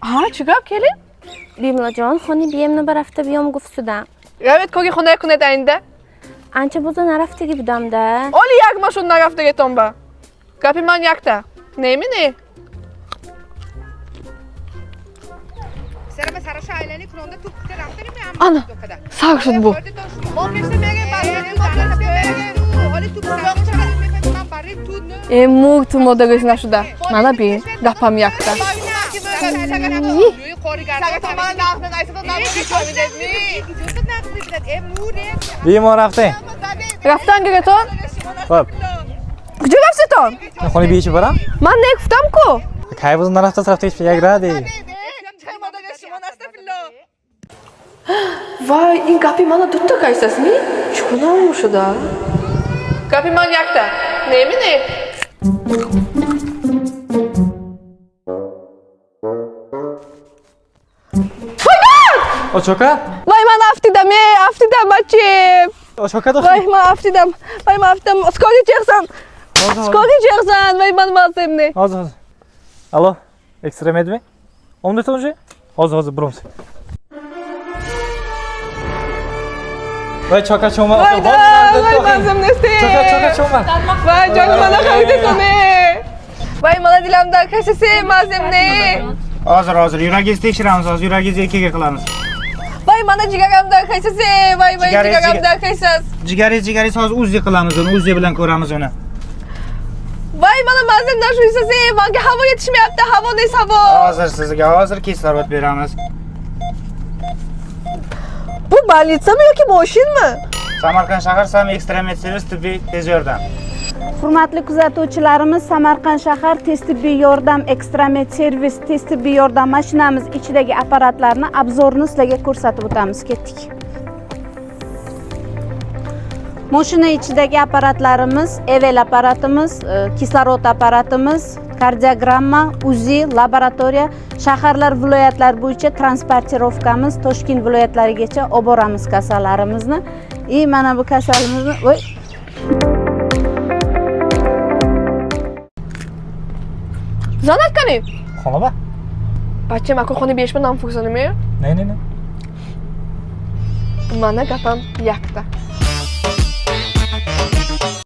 Ha, chigab keling. Bemlajon, xoni biyemni bir hafta biyom gufsudan. Evet, kogi xonaya kunetayinda. Ancha bo'lsa naraftaga budamda. Oli yakma shundan haftaga tomba. Gapiman yakta. Neymi ne? Serame sarasha aylani kronda tukta rafta mi am. Ana. Sarışın bu. Mug tu moda gözüne şuda. Mana bir gapam yakta. Bemor rafting. Raftan geton. Xo'p. Kucha gapseton. Xona bechib boram. Man ne kuftam-ku. Kay bo'lsa narafta sarafta ichib yagradi. Vay, in gapi mana dutta kaysasmi? Chunam şuda. Gapi man yakta. Neymi ne? O choka? Vay man aftidam, aftidam bachim. O choka da. Vay man aftidam. Vay man aftidam. Skogi çeksan. Skogi çeksan. Vay man mazemni. Hozir. Alo, ekstra medmi? Omda tonje? Hozir bronz. Vay choka choma. Vay mazemni ste. Choka choma. Vay canım bana kaydı tane. Vay mana dilamda kaysasi mazemni. Hozir yuragingizni tekshiramiz, hozir yuragingizni EKG qilamiz. Vay mana jigaramda kaysasi. Vay jigaramda kaysas. Jigaringiz hozir UZI qilamiz, uni UZI bilan ko'ramiz uni. Vay mana mazemdan shu isasi. Menga havo yetishmayapti. Havo ne havo? Hozir sizga kislorod beramiz. Bu больница mı yoki mashinmi? Samarqand shahar Sam Ekstremet servis tibbiy tez yordam. Hurmatli kuzatuvchilarimiz, Samarqand shahar tez tibbiy yordam Ekstremet servis tez tibbiy yordam mashinamiz ichidagi apparatlarni obzorini sizlarga ko'rsatib o'tamiz. Ketdik. Mashina ichidagi apparatlarimiz, Evel apparatimiz, kislorod apparatimiz, kardiogramma, UZI, laboratoriya, shaharlar, viloyatlar bo'yicha transportirovkamiz Toshkent viloyatlarigacha olib boramiz kasallarimizni. Mana bu kasalimizni, Zanatkani. Xona ba? Bachim aku xona 5 nam fuksonimi? Ne. Mana gapam yakta.